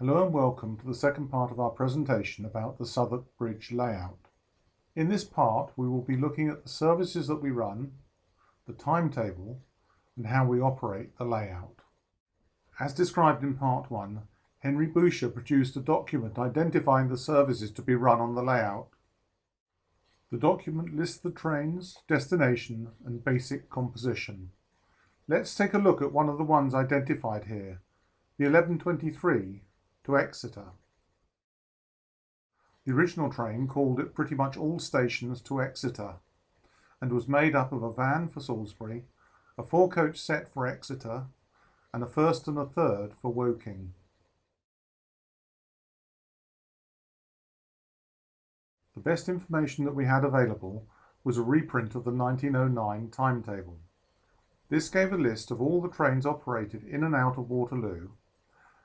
Hello and welcome to the second part of our presentation about the Southwark Bridge layout. In this part we will be looking at the services that we run, the timetable and how we operate the layout. As described in part 1, Henry Boucher produced a document identifying the services to be run on the layout. The document lists the trains, destination and basic composition. Let's take a look at one of the ones identified here, the 11:23 to Exeter. The original train called at pretty much all stations to Exeter and was made up of a van for Salisbury, a 4-coach set for Exeter and a first and a third for Woking. The best information that we had available was a reprint of the 1909 timetable. This gave a list of all the trains operated in and out of Waterloo,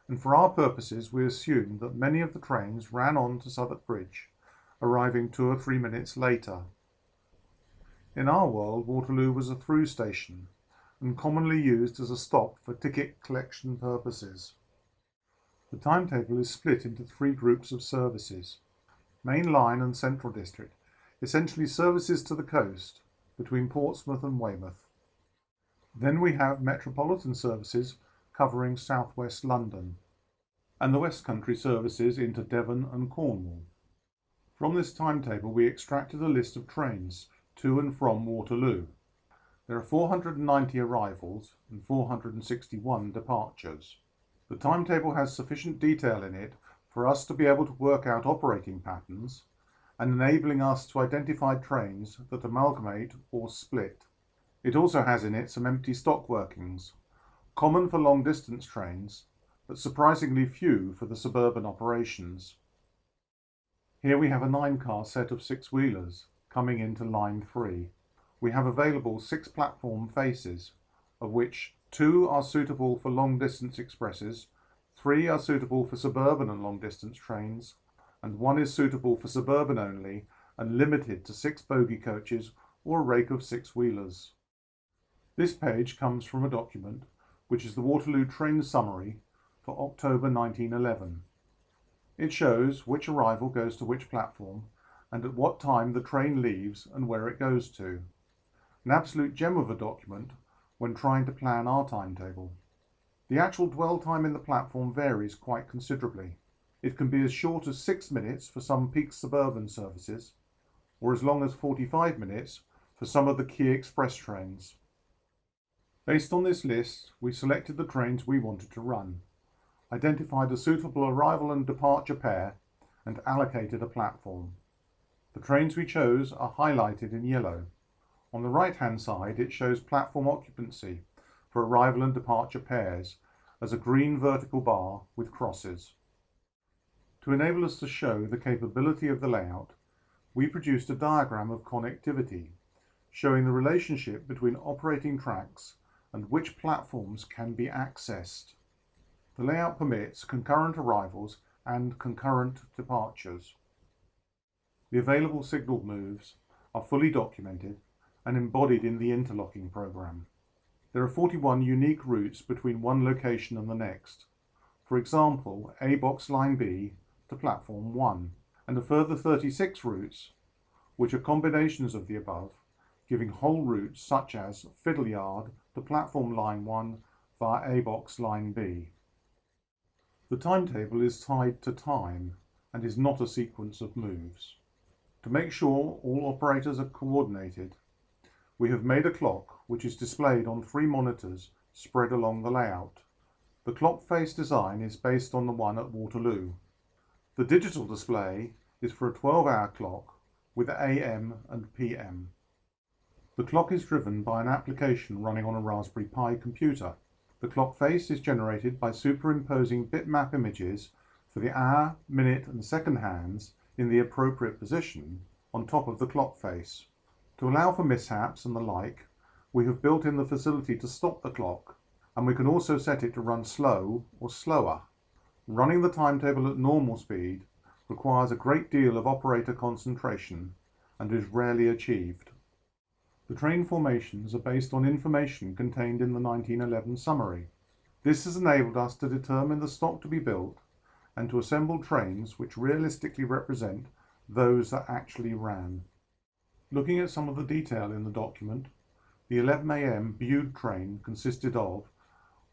and for our purposes we assumed that many of the trains ran on to Southwark Bridge, arriving 2 or 3 minutes later. In our world, Waterloo was a through station and commonly used as a stop for ticket collection purposes. The timetable is split into 3 groups of services: Main Line and Central District, essentially services to the coast between Portsmouth and Weymouth. Then we have metropolitan services covering southwest London, and the West Country services into Devon and Cornwall. From this timetable we extracted a list of trains to and from Waterloo. There are 490 arrivals and 461 departures. The timetable has sufficient detail in it for us to be able to work out operating patterns and enabling us to identify trains that amalgamate or split. It also has in it some empty stock workings, common for long distance trains, but surprisingly few for the suburban operations. Here we have a 9-car set of 6-wheelers coming into line 3. We have available 6 platform faces, of which 2 are suitable for long distance expresses, 3 are suitable for suburban and long distance trains, and 1 is suitable for suburban only and limited to 6 bogie coaches or a rake of 6-wheelers. This page comes from a document which is the Waterloo Train Summary for October 1911. It shows which arrival goes to which platform and at what time the train leaves and where it goes to. An absolute gem of a document when trying to plan our timetable. The actual dwell time in the platform varies quite considerably. It can be as short as 6 minutes for some peak suburban services, or as long as 45 minutes for some of the key express trains. Based on this list, we selected the trains we wanted to run, identified a suitable arrival and departure pair, and allocated a platform. The trains we chose are highlighted in yellow. On the right-hand side, it shows platform occupancy for arrival and departure pairs as a green vertical bar with crosses. To enable us to show the capability of the layout, we produced a diagram of connectivity, showing the relationship between operating tracks and which platforms can be accessed. The layout permits concurrent arrivals and concurrent departures. The available signal moves are fully documented and embodied in the interlocking program. There are 41 unique routes between one location and the next. For example, A box line B to platform 1, and a further 36 routes, which are combinations of the above, giving whole routes such as Fiddleyard to platform line 1 via A box line B. The timetable is tied to time and is not a sequence of moves. To make sure all operators are coordinated, we have made a clock which is displayed on 3 monitors spread along the layout. The clock face design is based on the one at Waterloo. The digital display is for a 12-hour clock with AM and PM. The clock is driven by an application running on a Raspberry Pi computer. The clock face is generated by superimposing bitmap images for the hour, minute and second hands in the appropriate position on top of the clock face. To allow for mishaps and the like, we have built in the facility to stop the clock, and we can also set it to run slow or slower. Running the timetable at normal speed requires a great deal of operator concentration and is rarely achieved. The train formations are based on information contained in the 1911 summary. This has enabled us to determine the stock to be built and to assemble trains which realistically represent those that actually ran. Looking at some of the detail in the document, the 11 a.m. Bude train consisted of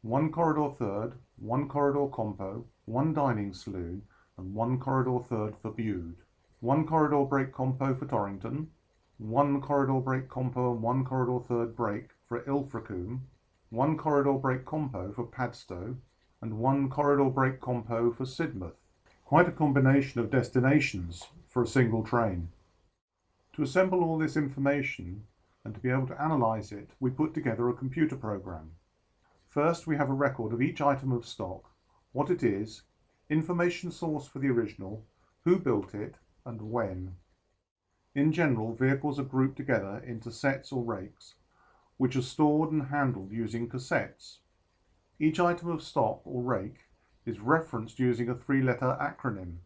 1 corridor third, 1 corridor compo, 1 dining saloon, and 1 corridor third for Bude, 1 corridor break compo for Torrington, 1 corridor break compo and 1 corridor third break for Ilfracombe, 1 corridor break compo for Padstow, and 1 corridor break compo for Sidmouth. Quite a combination of destinations for a single train. To assemble all this information and to be able to analyse it, we put together a computer program. First, we have a record of each item of stock, what it is, information source for the original, who built it, and when. In general, vehicles are grouped together into sets or rakes, which are stored and handled using cassettes. Each item of stock or rake is referenced using a 3-letter acronym.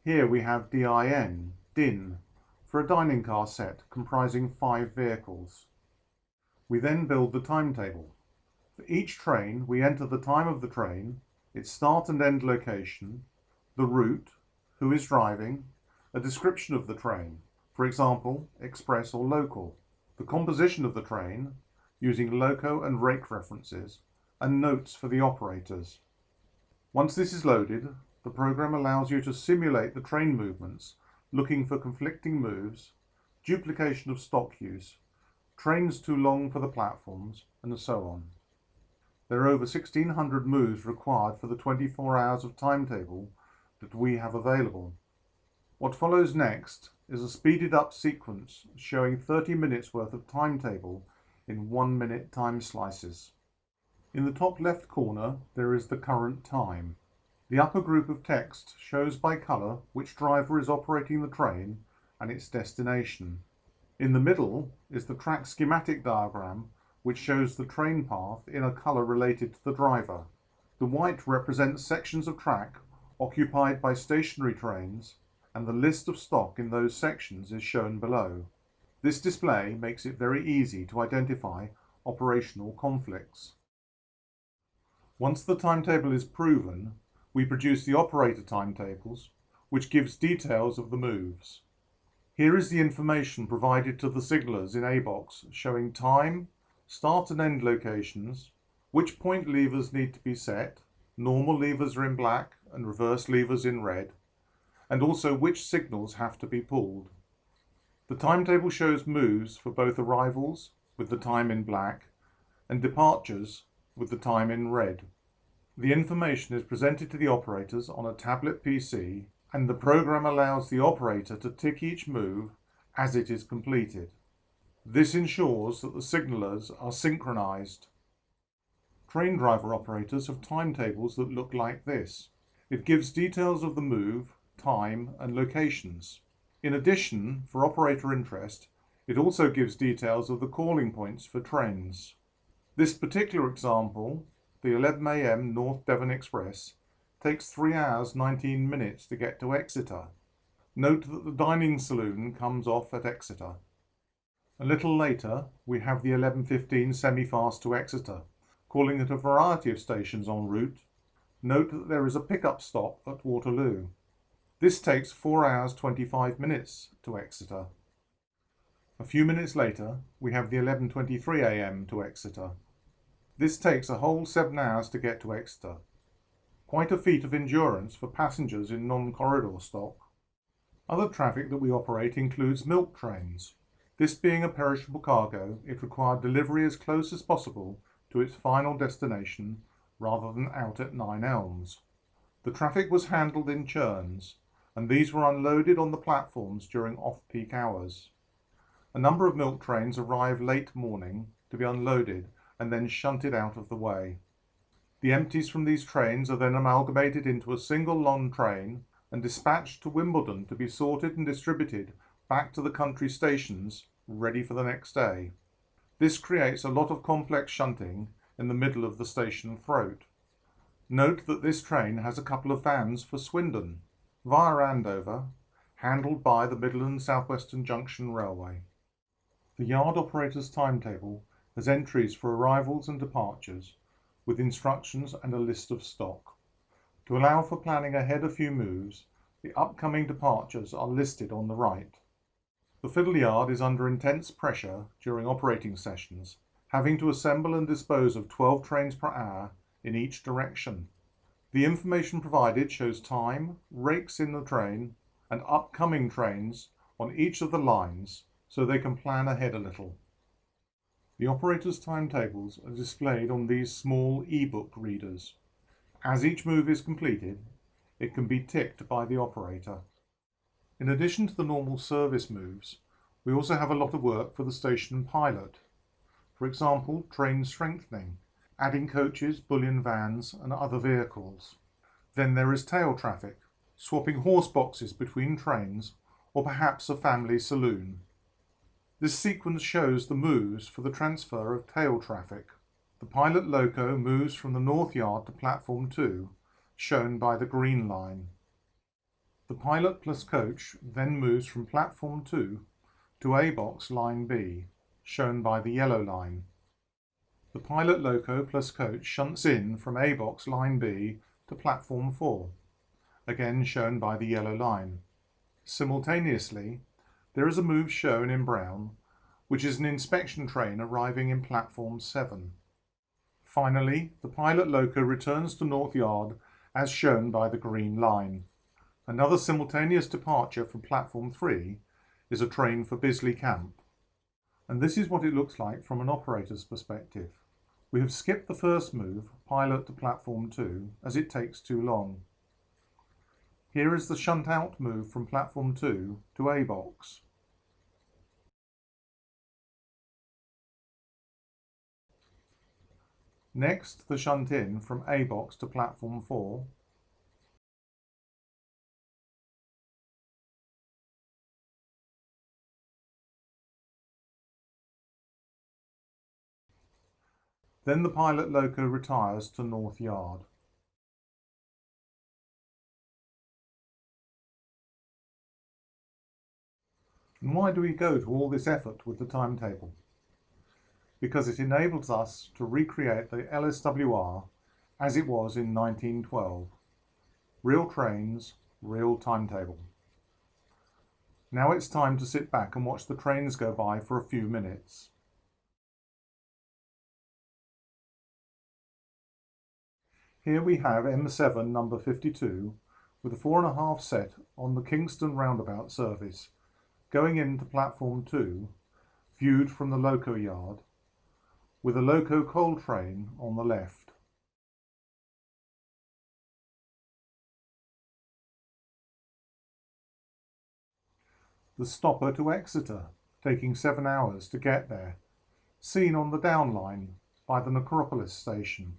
Here we have DIN, for a dining car set comprising 5 vehicles. We then build the timetable. For each train, we enter the time of the train, its start and end location, the route, who is driving, a description of the train, for example, express or local, the composition of the train, using loco and rake references, and notes for the operators. Once this is loaded, the program allows you to simulate the train movements, looking for conflicting moves, duplication of stock use, trains too long for the platforms, and so on. There are over 1,600 moves required for the 24 hours of timetable that we have available. What follows next is a speeded up sequence showing 30 minutes worth of timetable in 1-minute time slices. In the top left corner there is the current time. The upper group of text shows by colour which driver is operating the train and its destination. In the middle is the track schematic diagram which shows the train path in a colour related to the driver. The white represents sections of track occupied by stationary trains, and the list of stock in those sections is shown below. This display makes it very easy to identify operational conflicts. Once the timetable is proven, we produce the operator timetables, which gives details of the moves. Here is the information provided to the signallers in A box showing time, start and end locations, which point levers need to be set, normal levers are in black and reverse levers in red, and also which signals have to be pulled. The timetable shows moves for both arrivals, with the time in black, and departures, with the time in red. The information is presented to the operators on a tablet PC, and the program allows the operator to tick each move as it is completed. This ensures that the signallers are synchronized. Train driver operators have timetables that look like this. It gives details of the move, time, and locations. In addition, for operator interest, it also gives details of the calling points for trains. This particular example, the 11 a.m. North Devon Express, takes 3 hours 19 minutes to get to Exeter. Note that the dining saloon comes off at Exeter. A little later, we have the 11:15 semi-fast to Exeter, calling at a variety of stations en route. Note that there is a pickup stop at Waterloo. This takes 4 hours 25 minutes to Exeter. A few minutes later, we have the 11:23 a.m. to Exeter. This takes a whole 7 hours to get to Exeter. Quite a feat of endurance for passengers in non-corridor stock. Other traffic that we operate includes milk trains. This being a perishable cargo, it required delivery as close as possible to its final destination rather than out at 9 Elms. The traffic was handled in churns, and these were unloaded on the platforms during off-peak hours. A number of milk trains arrive late morning to be unloaded and then shunted out of the way. The empties from these trains are then amalgamated into a single long train and dispatched to Wimbledon to be sorted and distributed back to the country stations ready for the next day. This creates a lot of complex shunting in the middle of the station throat. Note that this train has a couple of vans for Swindon, via Andover, handled by the Midland South Western Junction Railway. The yard operator's timetable has entries for arrivals and departures, with instructions and a list of stock. To allow for planning ahead a few moves, the upcoming departures are listed on the right. The fiddle yard is under intense pressure during operating sessions, having to assemble and dispose of 12 trains per hour in each direction. The information provided shows time, rakes in the train, and upcoming trains on each of the lines, so they can plan ahead a little. The operators' timetables are displayed on these small e-book readers. As each move is completed, it can be ticked by the operator. In addition to the normal service moves, we also have a lot of work for the station pilot. For example, train strengthening, adding coaches, bullion vans, and other vehicles. Then there is tail traffic, swapping horse boxes between trains, or perhaps a family saloon. This sequence shows the moves for the transfer of tail traffic. The pilot loco moves from the North Yard to Platform 2, shown by the green line. The pilot plus coach then moves from Platform 2 to A-box line B, shown by the yellow line. The pilot loco plus coach shunts in from A-box line B to Platform 4, again shown by the yellow line. Simultaneously, there is a move shown in brown, which is an inspection train arriving in Platform 7. Finally, the pilot loco returns to North Yard as shown by the green line. Another simultaneous departure from Platform 3 is a train for Bisley Camp. And this is what it looks like from an operator's perspective. We have skipped the first move, pilot to Platform 2, as it takes too long. Here is the shunt out move from Platform 2 to A-box. Next, the shunt in from A-box to Platform 4. Then the pilot loco retires to North Yard. And why do we go to all this effort with the timetable? Because it enables us to recreate the LSWR as it was in 1912. Real trains, real timetable. Now it's time to sit back and watch the trains go by for a few minutes. Here we have M7 number 52 with a 4.5 set on the Kingston roundabout service, going into Platform 2, viewed from the loco yard, with a loco coal train on the left. The stopper to Exeter, taking 7 hours to get there, seen on the down line by the Necropolis station.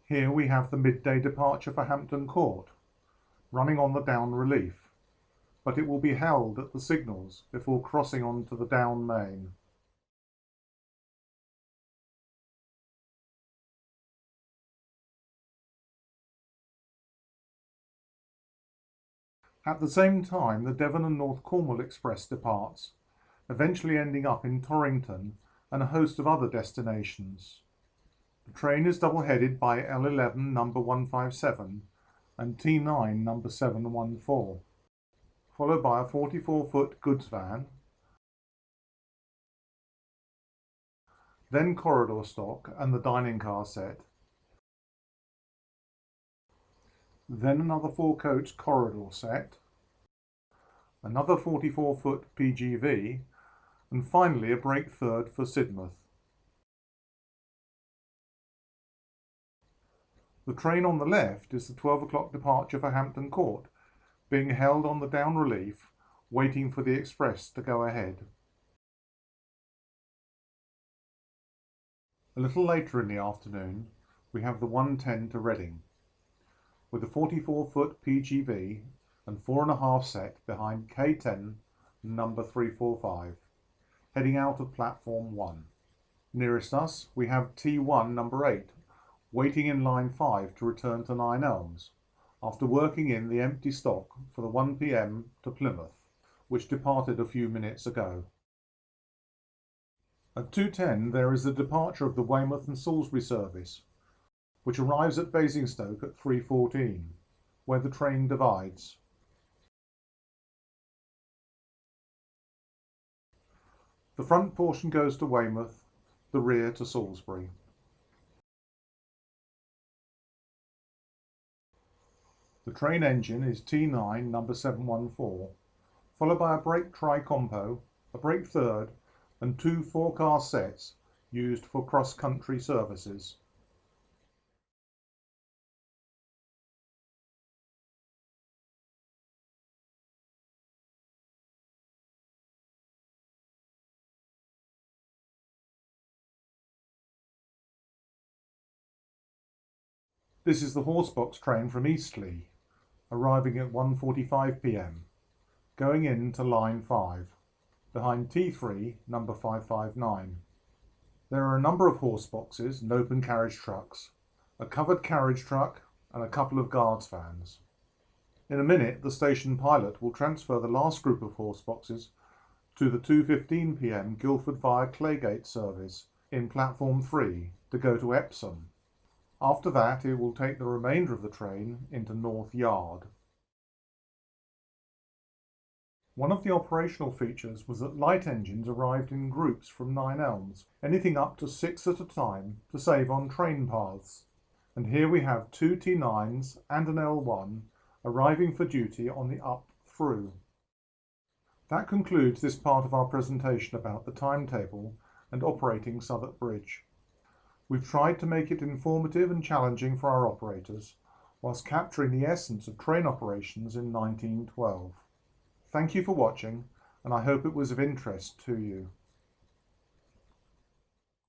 Here we have the midday departure for Hampton Court, running on the down relief, but it will be held at the signals before crossing onto the down main. At the same time, the Devon and North Cornwall Express departs, eventually ending up in Torrington and a host of other destinations. The train is double-headed by L11 number 157 and T9 number 714, followed by a 44-foot goods van, then corridor stock and the dining car set, then another 4-coach corridor set, another 44-foot PGV, and finally a break third for Sidmouth. The train on the left is the 12 o'clock departure for Hampton Court, being held on the down relief, waiting for the express to go ahead. A little later in the afternoon, we have the 110 to Reading, with a 44-foot PGV and 4.5 set behind K10 number 345, heading out of Platform 1. Nearest us, we have T1 number 8, waiting in line 5 to return to Nine Elms, after working in the empty stock for the 1 p.m. to Plymouth, which departed a few minutes ago. At 2:10 there is the departure of the Weymouth and Salisbury service, which arrives at Basingstoke at 3:14, where the train divides. The front portion goes to Weymouth, the rear to Salisbury. The train engine is T9 number 714, followed by a brake tri-compo, a brake third, and 2 4-car sets used for cross-country services. This is the Horsebox train from Eastleigh, arriving at 1:45 p.m, going into line 5, behind T3 number 559. There are a number of horseboxes and open carriage trucks, a covered carriage truck and a couple of guards vans. In a minute the station pilot will transfer the last group of horseboxes to the 2:15 p.m. Guildford via Claygate service in platform 3 to go to Epsom. After that it will take the remainder of the train into North Yard. One of the operational features was that light engines arrived in groups from 9 elms, anything up to 6 at a time, to save on train paths. And here we have 2 T9s and an L1 arriving for duty on the up through. That concludes this part of our presentation about the timetable and operating Southwark Bridge. We've tried to make it informative and challenging for our operators, whilst capturing the essence of train operations in 1912. Thank you for watching, and I hope it was of interest to you.